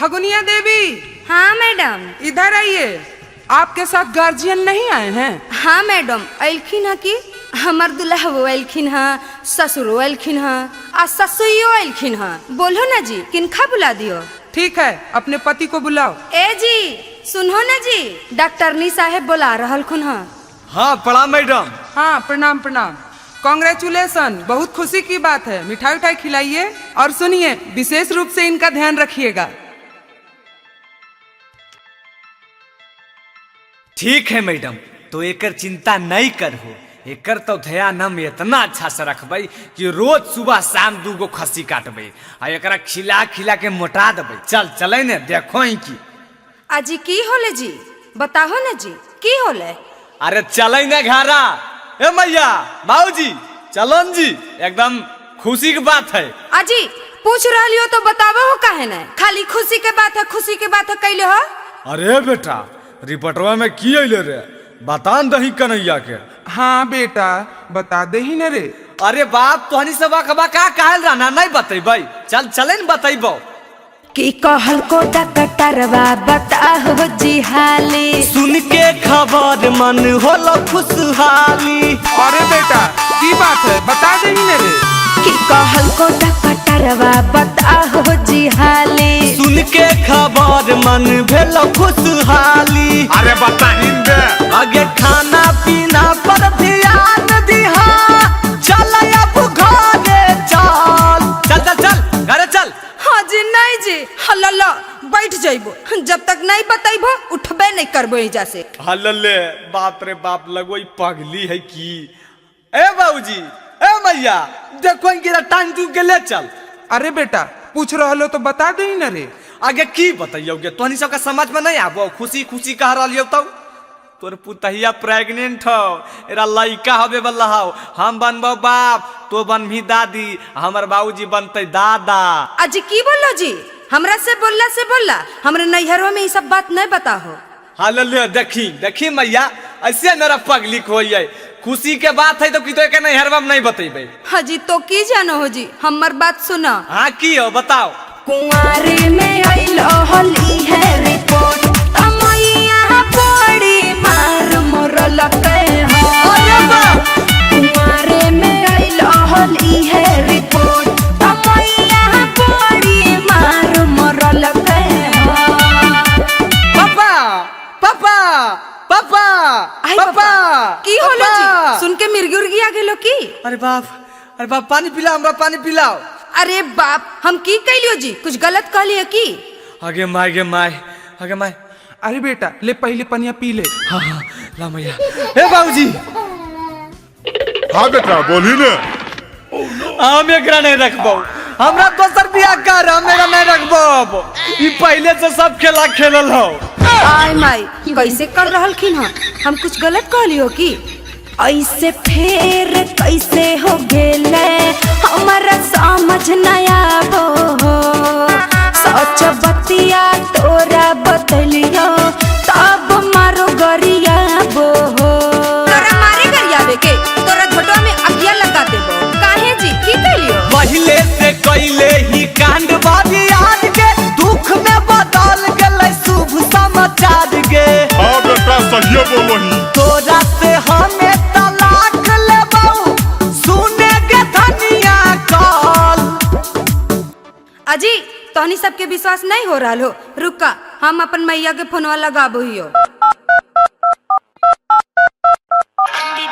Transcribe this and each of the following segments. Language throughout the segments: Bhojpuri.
फगुनिया देवी। हाँ मैडम। इधर आइए। आपके साथ गार्जियन नहीं आए हैं? हाँ मैडम, अलिन है कि हमार दुल्हा वो अलिन है, ससुरो अलिन है आ ससुइयो अलिन है। बोलो ना जी, किनखा बुला दियो? ठीक है, अपने पति को बुलाओ। ए जी सुनो ना जी, डॉक्टरनी साहेब बुला रहल खुन है। हाँ प्रणाम मैडम। हाँ प्रणाम प्रणाम। कांग्रेचुलेसन, बहुत खुशी की बात है। मिठाई उठाई खिलाइए और सुनिए, विशेष रूप से इनका ध्यान रखिएगा। ठीक है मैडम, तो एकर चिंता नहीं करहो। एकर तो ध्यान हम इतना अच्छा से रखबे कि रोज सुबह शाम 2 गो खस्सी काटबे आ एकरा खिला खिला के मोटा देबे। चल चले ने देखो ही की। अजी की होले जी, बताहो ना जी की होले? अरे चले ने घरा। ए मैया बाबूजी चलन जी, एकदम खुशी की बात है। अजी पूछ रही हो तो बतावो हो काहे ना? खाली खुशी के बात है, खुशी के बात है कैले हो? अरे बेटा, रिपोर्टवा में की अइले रे, बता दही कन्हैया के। हाँ बेटा, बता दे ही न रे। अरे बाप, तोहनी सब का कहल रहना नहीं बतेबै। चल चले न बतेबो। की कहल को डॉक्टरवा बताहो जी हाली। सुन के खबर मन होला खुशहाली। अरे बेटा की बात है, बता दे ही न रे। की कहल को डॉक्टरवा बताहो जी हाली। सुन के खबर मन भेल खुशहाली। अरे बता हिंदे। आगे खाना पीना पर ध्यान दिहा। चल अब घरे चल। चल चल चल घरे चल। हाँ जी नहीं जी, हल्ला बैठ जाइबो, जब तक नहीं बताइबो उठबे नहीं करबो एजा से। हल्ले बाप रे बाप, लगोई पगली है की। ए बाबूजी, ए मैया, देखो इनके टांग तू के ले चल। अरे बेटा पूछ रहा लो तो बता दे ही न रे। आगे की बताइयोगे, तोहनी सबका समझ में नहीं आबो। खुशी खुशी कह रही हो तब तोर पुतहिया प्रेग्नेंट हो, एरा लइका हबे वाला हो। हम बनबो बाप, तो बनभी दादी, हमर बाबूजी बनते दादा। अजी की बोलो जी, हमरा से बोला हमरे नैहरवा में ये सब बात नहीं बताहो। हाले देखी देखी मैया, ऐसे मेरा पगली खोइए। खुशी के बात है तो की तो के नैहरवा में नहीं बतेबे। हाँ जी तो की जानो हो जी, हमर बात सुना। हाँ की हो बताओ। कुंवारे में आइलो होली है रिपोर्ट, अमैया बड़ी मार मोरल के हो। कुंवारे में आइलो होली है रिपोर्ट, अमैया बड़ी मार मोरल के हो। पापा पापा पापा पापा की होलो जी, सुन के मिर्गी उर्गी आ गेलो की? अरे बाप पानी पिलाओ, हमरा पानी पिलाओ। अरे बाप, हम की कैलियो जी, कुछ गलत कहलियो की? आगे माय गे माय, आगे माय। अरे बेटा ले पहले पनिया पी ले। हाँ हाँ ला मैया। ए बाबूजी, हाँ बेटा बोली ने। हम एकरा नहीं रखबो, हमरा दोसर बियाह कर, हम एकरा नहीं रखबो। अब ई पहले से सब खेला खेलल हो। आय माई कैसे कर रहल खिन? हम कुछ गलत कहलियो की? ऐसे फेर कैसे हो गेले, हमारा समझ नया बो। सच बतिया तोरा बतलियो, तब मारो गरिया बो। तोरा मारे गरियाबे के, तोरा झोटवा में अगिया लगा देबो। काहे जी की कहियो? पहले से कैले ही कांड बाजी आज के, दुख में बदल गेले शुभ समाचार गे। हाँ बेटा सही बोलही। तोरा से हमें तलाक लेबौ, सुने के धनिया कॉल। अजी तोहनी सबके विश्वास नहीं हो रहा हो, रुका हम अपन मैया के फोनवा लगाबो हियो।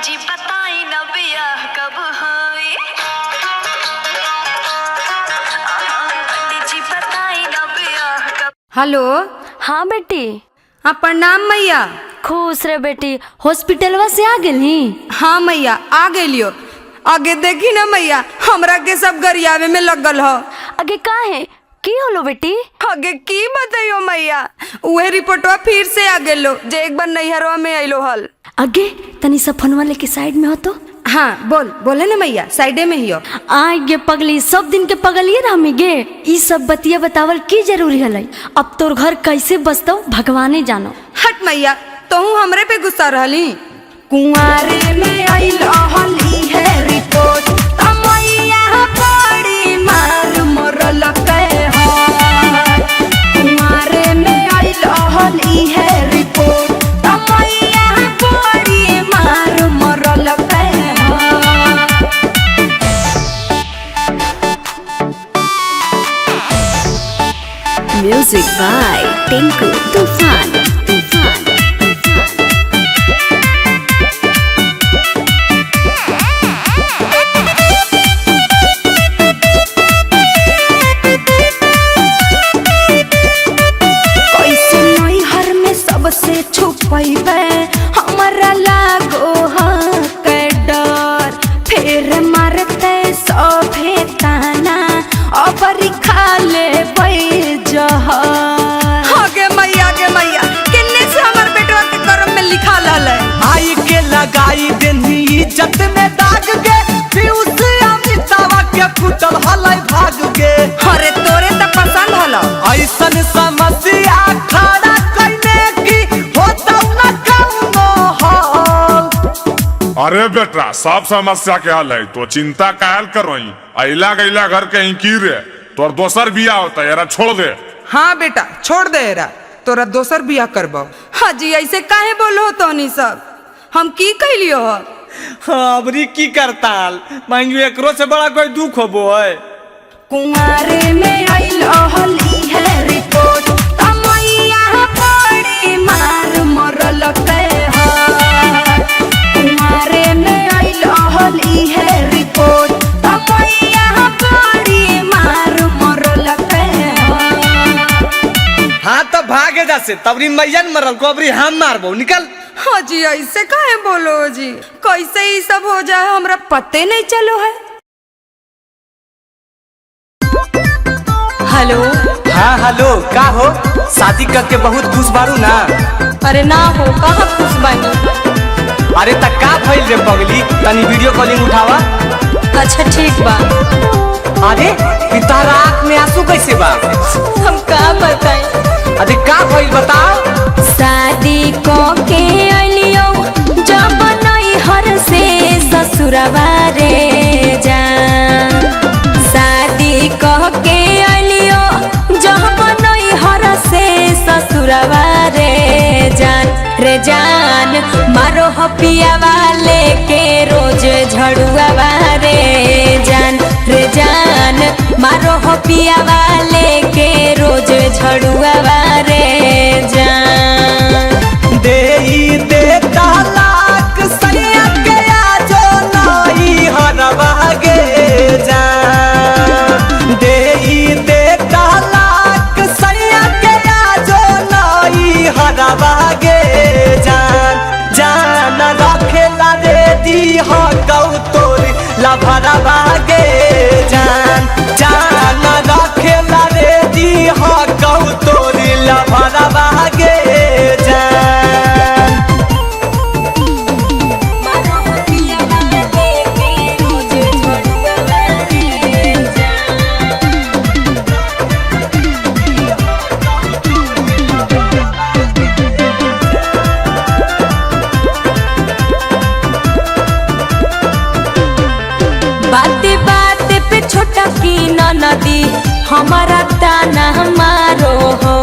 जी बताई न बियाह कब होई, जी बताई न बियाह कब। हेलो। हाँ बेटी। हाँ प्रणाम मैया। खुश रे बेटी, हॉस्पिटलवा से आ गेली? हाँ मैया आ गेलियो। आगे देखी ना मैया, हमरा के सब गरियावे में लगल हो। आगे काहे की होलो बेटी? आगे की बताइयो मैया, उहे रिपोर्टवा फिर से आ गेलो जे एक बार नैहरवा में आइलो हल। आगे तनी सा फोनवा लेके साइड में हो तो। हाँ बोले ना मैया, साइडे में ही हो। आय गे पगली, सब दिन के पगलिए रह गे। ई सब बतिया बतावल की जरूरी हलै? अब तोर घर कैसे बसतो भगवाने जानो। हट मैया, तोहू हमरे पे गुस्सा रहली। कुंवारे में आइलो होली है रिपोर्ट, अमैया बड़ी मार मोरल के हो। Music by Tinku Tufan. कैसे नैहर में सबसे छुपैबे हमरा लागो के डर फिर मारते सभे ताना अबरी खा ले जहर गे मैया किन्ने से हमर बेटवा के कर्म में लिखा लल है। आई के लगाई देनी इज्जत में दाग गे पीयूष अमितावा के कुटल हलै भाग गे। अरे तोरे तो पसंद हलो। ऐसन समस्या खड़ा करने की होता न कौनो हल। अरे बेटा सब समस्या के हल है तो चिंता कायल करोई अइला गइला घर के ही की रे तोर दोसर बिया होता यारा छोड़ दे। हाँ बेटा छोड़ दे एरा तोरा दोसर बिया करबो। हाँ जी ऐसे काहे बोलो तोनी सब हम की कैलियो हो? हाँ, अबरी की करताल मांगू एकरो से बड़ा कोई दुख होबो है। कुंवारे में आइल हली है रिपोर्ट तमैया बड़ी मार मरल के कुंवारे में आइल हली है रिपोर्ट तमैया बड़ी मार मरल के हाँ तो भागे जा से तबरी मैया न मरल को अबरी हम मारबो निकल। हाँ जी ऐसे काहे बोलो जी कैसे ही सब हो जाए हमरा पते नहीं चलो है। हेलो। हाँ हेलो का हो शादी करके बहुत खुश बारू ना? अरे ना हो कहाँ खुश बानी। अरे तक का भइल रे पगली तनी वीडियो कॉलिंग उठावा। अच्छा ठीक बा। अरे तारा आँख में आंसू कैसे बा? हम का बताई। अरे का भइल बताओ। शादी को के अलियो जब नैहर से ससुरवा रे जान। शादी को के अलियो जब नैहर से ससुरवा रे जान मारो हपिया वाले के रोज झड़ुआ रे जान मारो हपिया वाले के रोज झड़ुआ रे जान। दे तालाक सैया के आजो नई हरवा गे जान। दे तालाक सैया के आजो नई हरवा गे जान रखेला रे दी हो गौ तोरी लभरवा गे जान रखेला रे दी हो गौ तोरी लभरवा गे जान। मारो हपिया वाले के रोज झड़ुआ रे जान। बाते बाते पे छोटा की नदी हमारा ताना मारो हो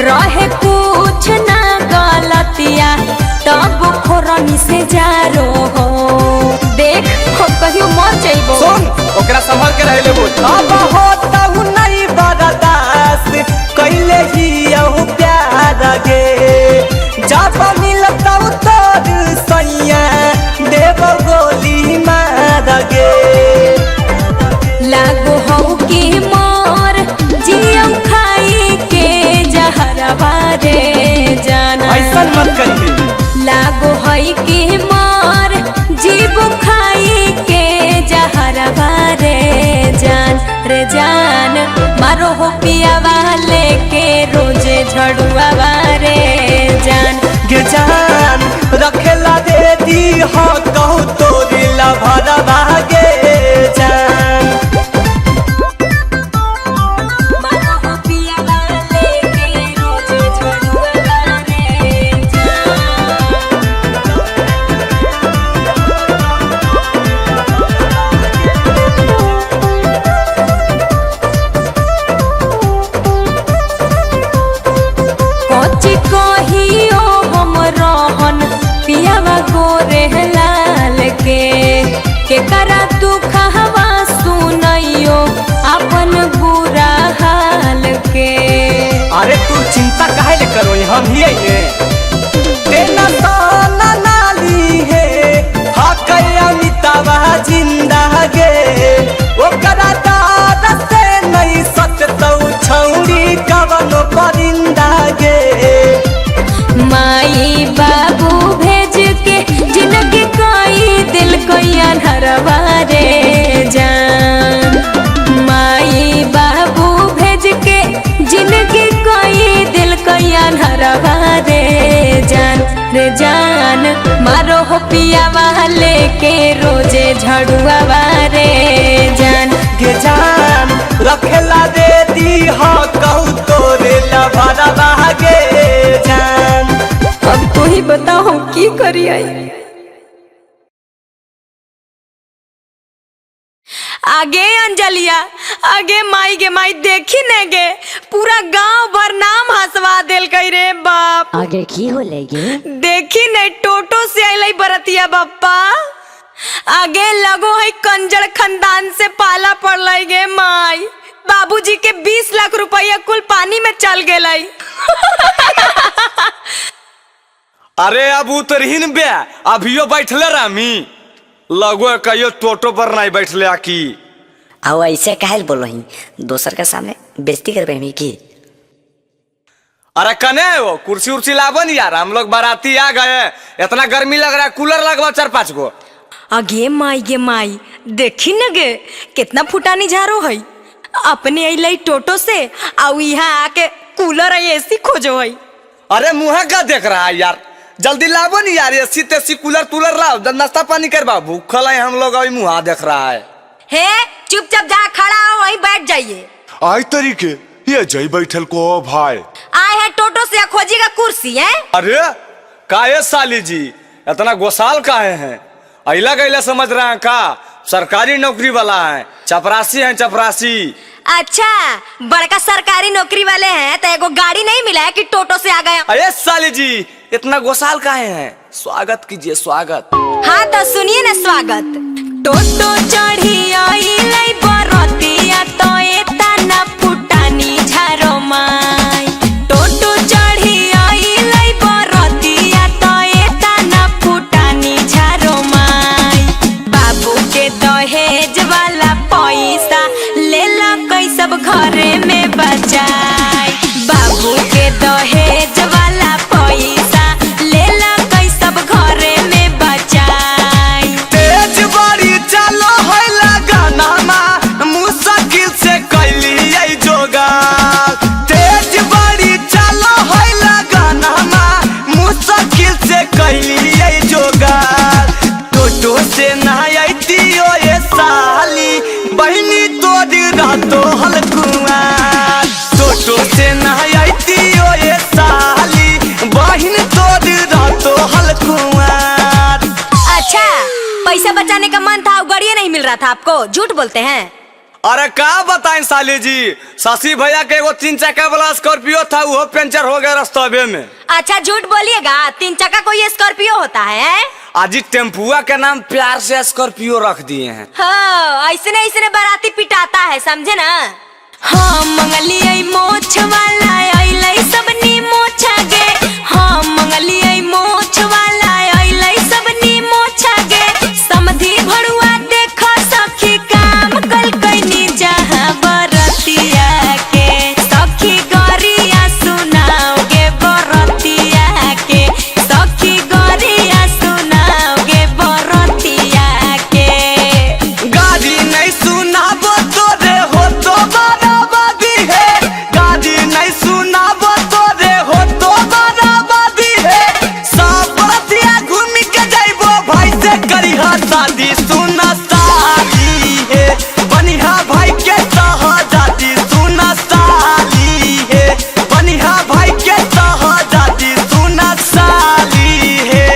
रहे कुछ ना गलतिया तब खोरनी से जारो हो देख हो कहियो मर जाइबो। सुन ओकरा संभाल के रहले बोल। अब होता हूँ नहीं बर्दाश्त कैले ही यहू प्यार गे जब मिलता हूँ तोर सैया देव गोली मार गे। लागो हो कि मोर जियो खाई के जहरवा रे जान। ऐसा मत करिए। लागो है कि मोर जीव खाई के जहरवा रे जान मारो हो पिया वाले के रोज झड़ुआ रे जान। गे जान रखेला दे दी हो कहू तोरी लभरवा गे जान। मारो हो पिया वाले के रोज झड़ुआ रे जान। कोची कहियो हम रहन पियावा गोरे लाल के करा दुख हवा सुनइयो अपन बुरा हाल के। पिया लेके रोजे झड़ुआ रे जान। गे जान रखेला दे दी हो कहू तोरे लभरवा गे जान। अब तू ही बताओ हम की करिए। आगे अंजलिया, आगे माई गे माई देखी ने गे पूरा गांव भर नाम हंसवा देल कई रे बाप। आगे की हो लेगे? देखी ने टोटो से आइले बरतिया बाप्पा। आगे लगो है कंजर खानदान से पाला पड़ल गे माई। बाबूजी के 20 लाख रुपया कुल पानी में चल गए। अरे अब उतरहीन बे अभियो बैठले रामी लगो कहियो टोटो पर नहीं बैठले आकी। आओ ऐसे काहे बोलो ही दोसर के सामने बेइज्जती कर रहे की। अरे कने वो कुर्सी उर्सी लाबन यार, हम लोग बाराती आ गए, इतना गर्मी लग रहा है, कूलर लगवा 4-5 गो। आगे माई गे माई देखी न गे कितना फुटानी झारो है। अपने अइले टोटो से आउ यहाँ आके कूलर एसी खोजो है। अरे मुँह का देख रहा है यार, जल्दी लाबो नहीं यार, एसी तेसी कूलर तूलर लाओ, नाश्ता पानी करवा, भूखल है हम लोग, अभी मुँह देख रहा है। हे चुपचाप जा खड़ा हो वहीं बैठ जाइए। आई तरीके ये जई बैठल को भाई आए है टोटो से खोजिएगा कुर्सी है। अरे काहे साली जी इतना गोसाल काहे हैं, अइला गइला समझ रहे हैं का, सरकारी नौकरी वाला है, चपरासी है चपरासी। अच्छा बड़का सरकारी नौकरी वाले हैं तो एगो गाड़ी नहीं मिला है कि टोटो से आ गए। अरे साली जी इतना गोसाल काहे हैं, स्वागत कीजिए स्वागत। हाँ तो सुनिए ना स्वागत। टोटो चढ़ी आइले बरतिया तो एतना फुटानी झारो माई। टोटो चढ़ी आइले बरतिया तो एतना फुटानी झारो माई। बाबू के दहेज वाला पैसा लेला कई सब घरे में बचाई। बाबू के दहेज वाला पैसा लेला कई सब घरे में बचाई। तेज बारी चलो है लगाना मुश्किल से कैली जोगा। तेज बारी चलो है लगाना मुश्किल से कैली जोगा। टोटो से नहायती ये साली बहनी तोड़ी रातो हलकुआ। टोटो से नहायती ये साली बहन तोड़ी रातो हलकुआ। अच्छा पैसा बचाने का मन था, गाड़ियाँ नहीं मिल रहा था आपको, झूठ बोलते हैं। अरे क्या बताएं साली जी, शशि भैया के एगो 3 चक्का वाला स्कॉर्पियो था, वो पंचर हो गया रास्ते में। अच्छा झूठ बोलिएगा, 3 चक्का कोई स्कॉर्पियो होता है? आज टेम्पुआ के नाम प्यार से स्कॉर्पियो रख दिए हैं। हाँ ऐसे ऐसे बाराती पिटाता है समझे ना। हाँ मंगली मोछ वाला अइले सबनी मोछा गे। हाँ मंगली मोछ वाला अइले सबनी मोछा गे। समधी भड़ुआ देखो सखी काम कल कैनी जहाँ बरतिया के। सखी गरिया सुनाओगे बरतिया के। सखी गरिया सुनाओगे बरतिया के। गाड़ी नहीं सुनाबो तोरे हो तो बराबरी है। गाड़ी नहीं सुनाबो तोरे हो तो बराबरी है। सब बतिया घूम के जाइबो भाई से करिहा शादी, सुना साली है बनिहा भाई के सहजादी। सुना साली है बनिहा भाई के सहजादी। सुना साली है।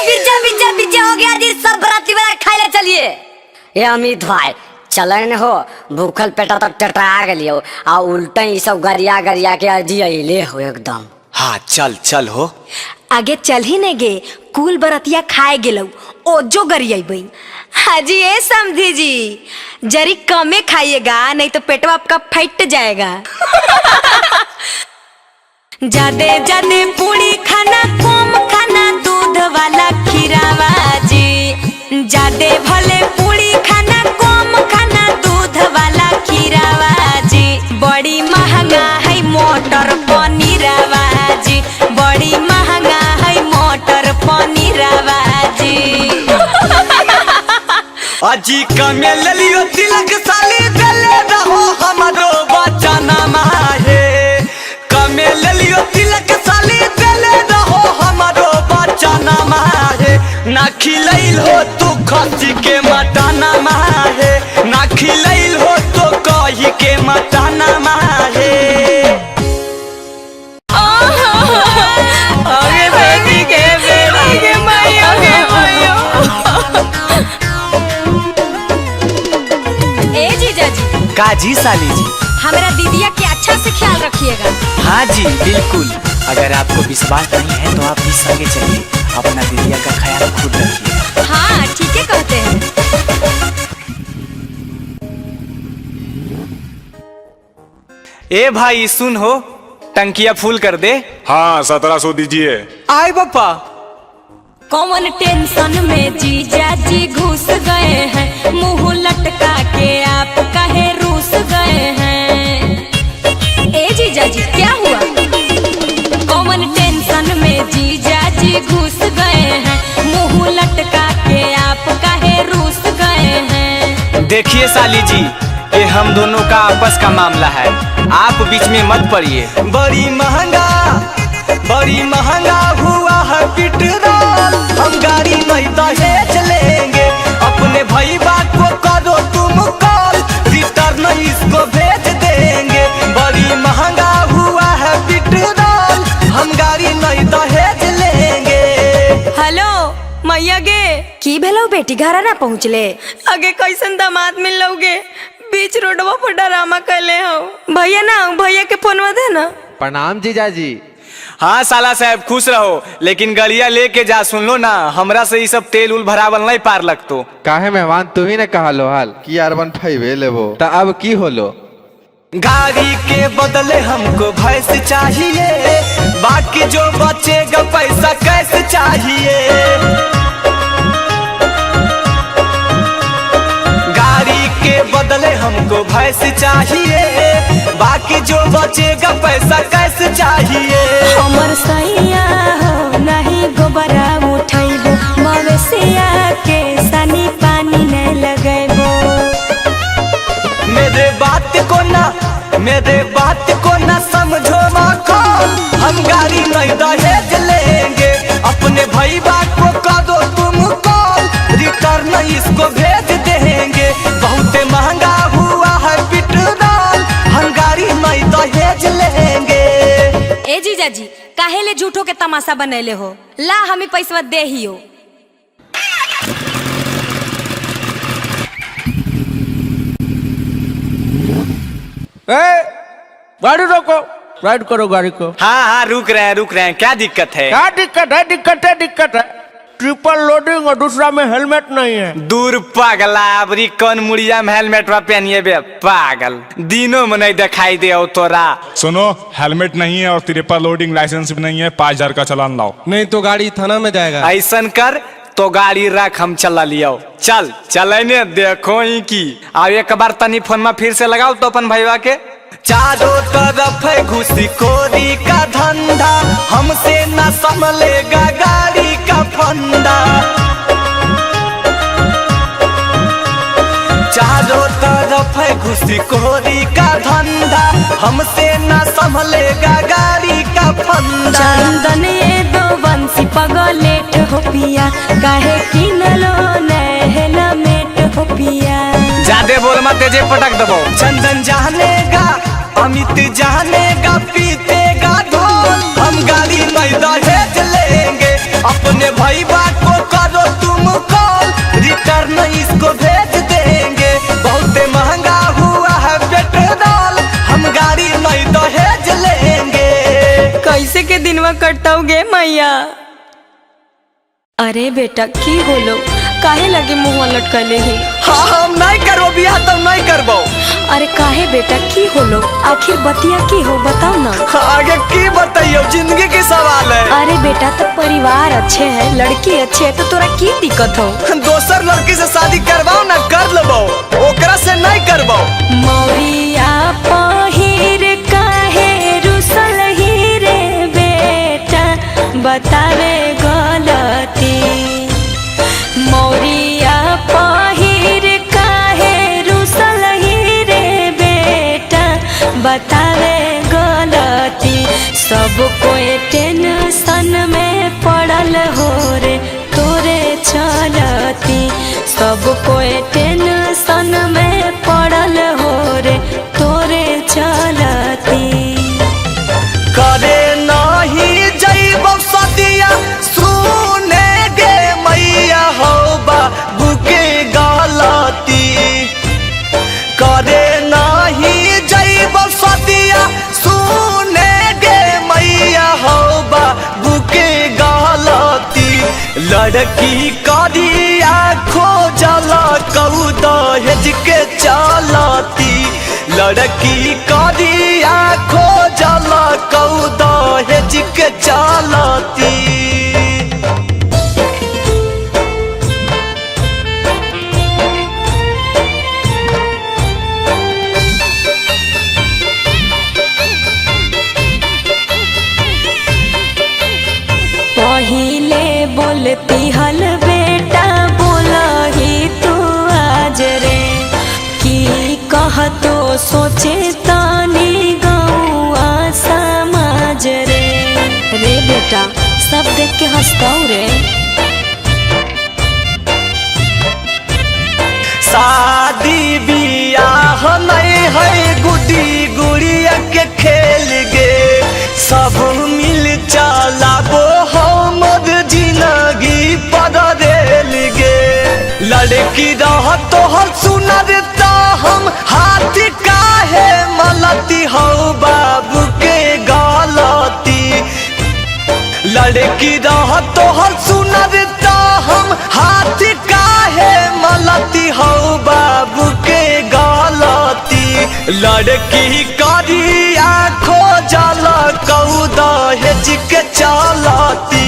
बिरजा बिरजा बिरजा हो गया जी, सब बराती वाला खाए ले चलिए। ये अमित भाई चलन हो भूखल पेटा तक टटा गलियो आ उल्टा ही सब गरिया गरिया के अजी अइले हो एकदम। हाँ चल चल हो। आगे चल ही नहीं गे, कुल बरतिया खाए गेलौ ओ जो गरियाई। हाजी ए समधी जी जरी कमे खाइएगा नहीं तो पेटवा आपका फट जाएगा। जादे जादे पूरी खाना कम खाना दूध वाला खीरावा जी। जादे भले पूरी खाना कम खाना दूध वाला खीरावा जी। बड़ी महंगा है मोटर पनीरवा जी। बड़ी महंगा है मोटर पनीरवा जी। अजी कमे ले लियो तिलक साली गले रहो हमारो बचना माहे। कमे ले लियो तिलक साली गले रहो हमारो बचना माहे। काजी साली जी। हमारा दीदिया के अच्छा से ख्याल रखिएगा। हाँ जी बिल्कुल। अगर आपको विश्वास नहीं है तो आप भी संगे चलिए, अपना दीदिया का ख्याल खुद रखिए। हाँ ठीक है कहते हैं। ए भाई सुन हो, टंकिया फुल कर दे। हाँ 1700 दीजिए। आए बापा। कौन टेंशन में जीजा जी घुस गए हैं, मुंह लटका के आप काहे रूस गए हैं। ए जीजा जी क्या हुआ? कौन टेंशन में जीजा जी घुस गए हैं, मुंह लटका के आप काहे रूस गए हैं। देखिए साली जी, ये हम दोनों का आपस का मामला है, आप बीच में मत पड़िए। बड़ी महंगा हुआ है पेट्रोल, हम गाड़ी नहीं दहेज लेंगे, अपने भाई बात को करो तुम कॉल, रिटर्न इसको भेज देंगे। बड़ी महंगा हुआ है पेट्रोल, हम गाड़ी नहीं दहेज लेंगे। हेलो मैया गे, की भेलो बेटी घरा ना पहुँचले? आगे कैसन दामाद मिल लोगे, बीच रोडवा पर डरामा कैले हो। भैया ना, भैया के फोनवा दे ना। प्रणाम जीजा जी। हाँ साला साहब खुश रहो, लेकिन गड़िया लेके जा, सुन लो ना, हमरा से ये सब तेल उल भरावल नहीं पार लगतो। काहे मेहमान तू ही ने कहा लो हाल कि R15 लेबो, ता अब की होलो? गाड़ी के बदले हमको भैंस चाहिए, बाकी जो बचेगा पैसा कैसे चाहिए। गाड़ी के बदले हमको भैंस चाहिए, बाकी जो बचेगा पैसा कैसे चाहिए। हमर सैया हो नहीं गोबरा उठैबो, मवेशिया के सनी पानी नहीं लगैबो। मेरे बात को ना समझो माखौल, हम गाड़ी नहीं दहेज लेंगे, अपने भाई बात को कर दो तुम कॉल, रिटर्न इसको भेज देंगे। बहुत महंगा हुआ है पेट्रोल, हम गाड़ी नहीं दहेज लेंगे। ए जीजा जी काहे ले झूठो के तमाशा बनैले हो, ला हमें पैसा दे ही हो। गाड़ी रोको, राइड करो गाड़ी को। हाँ रुक रहे हैं, क्या दिक्कत है? क्या दिक्कत है। ट्रिपल लोडिंग और दूसरा में हेलमेट नहीं है। दूर पागला, अबरी कौन मुड़िया में हेलमेट पहनिए बे पागल, दिनों में नहीं दिखाई दे तोरा। सुनो, हेलमेट नहीं है और ट्रिपल लोडिंग लाइसेंस भी नहीं है, 5000 का चालान लाओ। नहीं तो गाड़ी थाना में जाएगा। ऐसन कर तो गाड़ी रख, हम चला लियो। चलने देखो ही की। अब एक बार तनी फोन में फिर से लगाओ तो अपन भैया के। चारों तरफ है घुसखोरी का धंधा, हमसे न संभलेगा गाड़ी का फंदा। चारों तरफ है घुसखोरी का धंधा, हमसे न संभलेगा गाड़ी का फंदा। चंदन ये दो बंसी पगलेट हो पिया, काहे किनलो हेलमेट हो पिया। ज्यादा बोल मत, तेजे पटक दबो। चंदन जानेगा, अमित जानेगा, पीतेगा ढोल, हम गाड़ी नहीं दहेज लेंगे, अपने भाई बात को करो तुम कॉल, रिटर्न इसको भेज देंगे। बहुत महंगा हुआ है पेट्रोल, हम गाड़ी नहीं दहेज लेंगे। कैसे के दिनवा कटताओगे मैया? अरे बेटा की होलो, काहे लगे मुँह लटकले ही? हाँ हम नहीं करो बियाह, तो नहीं करबो। अरे काहे बेटा की होलो, आखिर बतिया की हो बताओ ना। आगे की बताइयो, जिंदगी की सवाल है। अरे बेटा तो परिवार अच्छे है, लड़की अच्छे है, तो तोरा की दिक्कत हो? दोसर लड़की से शादी करवाओ ना, कर लेबो, ओकरा से नहीं करबो। मौरिया पहिर काहे रुसल ही रे बेटा, बतावे गलती। मौरिया पहिर काहे रुसल ही रे बेटा, बतावे गलती। सब कोई टेंशन में पड़ल हो रे तोरे चलती, सब कोई टेंशन में पड़ल हो रे तोरे चलती। करे नहीं जइबो सदिया, सुने गे मैया हो बाबू के गलती। करे ना लड़की करिया खोजल कऊ दहेज के चलती लड़की करिया खोजल कऊ दहेज के चलती पहिले बोलती हल बेटा बोला ही तू आज रे की कह तो सोचे तानी गौआ समाज रे रे बेटा सब देख के हंसताऊ रे शादी बियाह नहीं है गुडी गुड़िया के खेल गे सब मिल चलाबो हमर जिंदगी बदल गे लड़की रह तोहर सुनरता हम हाथ काहे मलती हो बाबू के गलती लड़की रह तोहर सुनरता हम हाथ काहे मलती हो बाबू के गलती लड़की करिया खोजल कऊ दहेज के चलती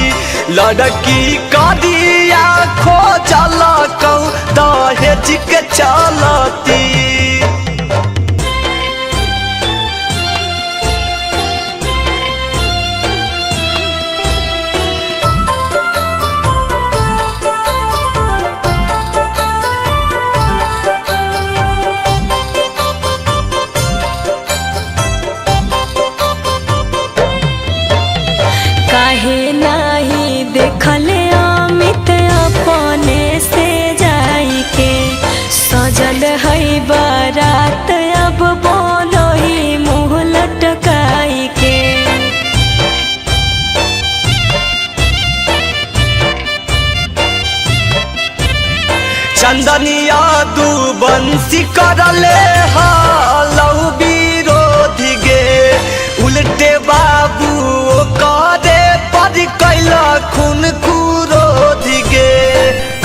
लड़की करिया खोजल कऊ दहेज के चलती काहे नाही देखले अमित अपने से जाई के सजल है बारात अब बोलो ही मुँह लटकाई के चंदनिया दू बंसी करले हालौ विरोधी गे उल्टे बाबू करे पर कैला खून कुरोधी गे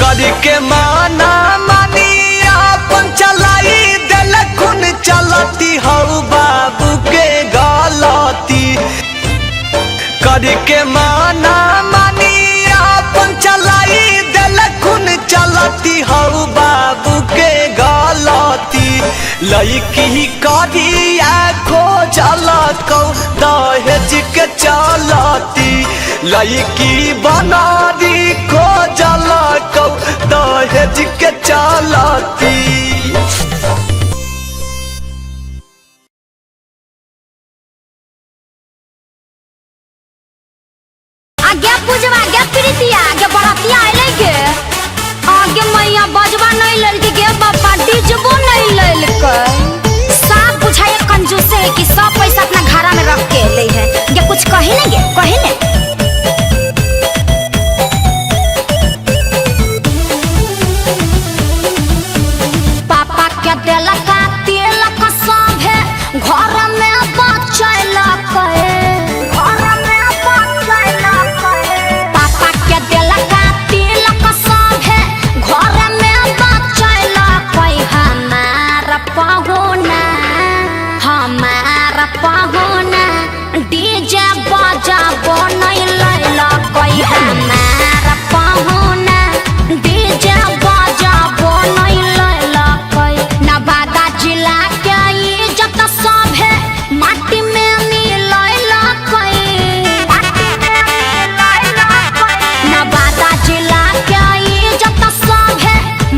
करके माना मानी अपन चलाई दिल खून चलती हौ बाबू के गलती करके माना मानी अपन चलाई दिल खून चलती हौ बाबू के गलती लड़की करिया खोजल कऊ दहेज के चलती लड़की बनारी खोजल कऊ दहेज के चलती आगे पूजवा आगे प्रीतिया आगे बरातिया आइले गे आगे मैया बजवा नहीं लेल गे बाबा डीजबो नहीं लेल के सब बुझाए कंजूस है कि सब पैसा अपना घरा में रख के ले है गे कुछ कही नहीं गे कही नहीं पापा के देला का तेल का सब है घर में बचैल के पहुना डीजे बजाबो नहीं लैला कोई हमारा पहुना डीजे बजाबो नहीं लैला कोई नवादा जिला के इज्जत सब है माटी में मिलैला कोई नवादा जिला के इज्जत सब है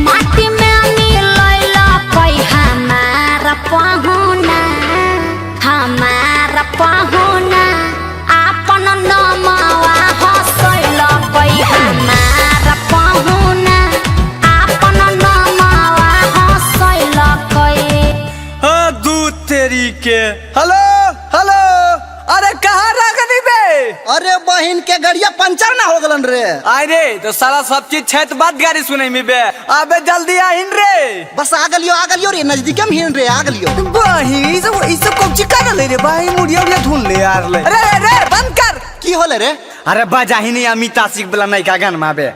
माटी में मिलैला कोई हमारा पहुना हमारा पहुना अपन नमवा हंसैल कोई हमारा पहुना अपन नमवा हंसैल कोई दू तेरी के हेलो हेलो अरे कहाँ रखनी बे अरे बहन के गड़िया पंचर ना हो गलन रे आय रे तो सारा सब चीज छत बात गाड़ी सुने में बे अबे जल्दी आइन रे बस आ गलियो रे नजदीक में हिन रे आ गलियो बही सब कौची कर ले रे भाई मुड़िया ले ढूंढ ले यार ले रे रे बंद कर की होले रे अरे बजा ही नहीं अमिता सिख बला नहीं का गान माबे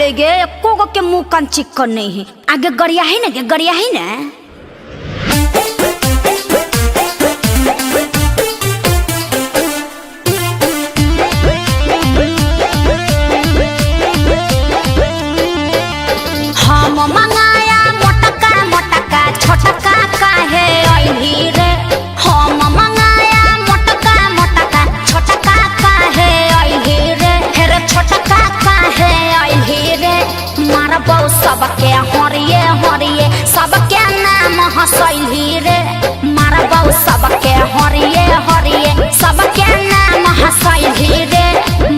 ले गे एको गो के मुंह कान चिक्कन नहीं है आगे गरिया है ना गे गरिया है ना हम मंगाया मोटका मोटका छोटका काहे अइली रे हम मंगाया मोटका मोटका छोटका काहे अइली रे हेरे छोटका काहे अइली रे मार बहु सबके हरिये हरिये सबके नाम हसैली रे मार बहु सबके हरिये हरिये सबके नाम हसैली रे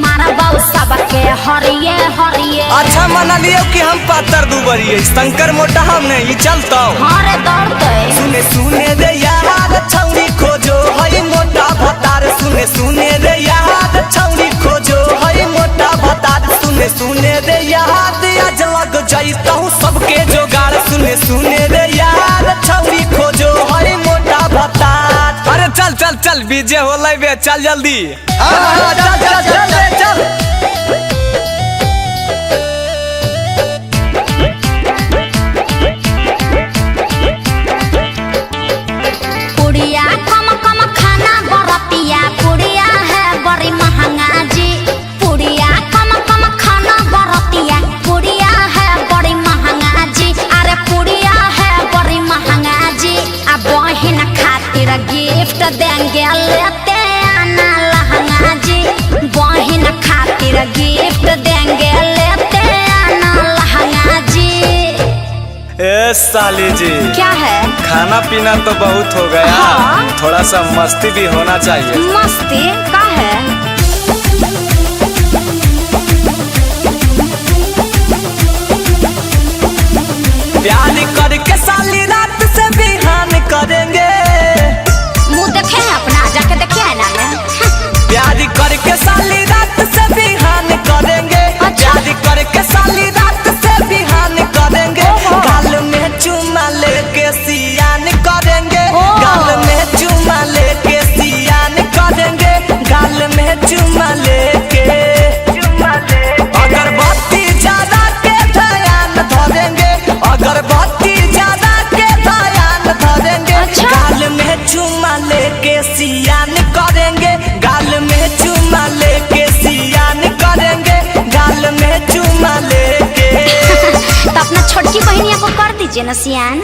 मार बहु सबके हरिये हरिये अच्छा मना लियो कि हम पातर दुबरिए शंकर मोटा हम नहीं चलता हारे दौड़ते सुने सुने रे यार छौरी खोजो हई मोटा भतार सुने सुने रे यार छौरी खोजो हई मोटा भतार सुने सुने रे यार आज लग जाइतहु सबके जोगाड़ सुने सुने रे यार छौरी खोजो हई मोटा भतार अरे चल चल चल बीजे होलै बे चल जल्दी चल चल चल चल पुड़िया कम कम खाना बरतिया पुड़िया है बड़ी महंगा जी पुड़िया कम कम खाना बरतिया पुड़िया है बड़ी महंगा जी अरे पुड़िया है बड़ी महंगा जी अब बहन खातिर गिफ्ट देंगे लेते आना लहंगा जी बहन खातिर गिफ्ट देंगे लेते आना लहंगा जी ए साली जी क्या है खाना पीना तो बहुत हो गया हाँ। थोड़ा सा मस्ती भी होना चाहिए मस्ती का है प्यार करके साली रात से बिहान करेंगे मुंह देखे हैं अपना जाके देखे है ना मैं प्यार करके साली रात से बिहान करेंगे प्यार करके साली रात से बिहान करेंगे गाल में चुमा लेके सियान करेंगे गाल में चुमा लेके सियान करेंगे गाल में चुमा लेके अगरबत्ती ज्यादा के ध्यान धरेंगे अगरबत्ती ज्यादा के ध्यान धरेंगे गाल में चुमा लेके सियान करेंगे गाल में चुमा लेके सियान करेंगे गाल में चुमा लेके तो अपना छोटकी बहनिया को कर दीजिए ना सियान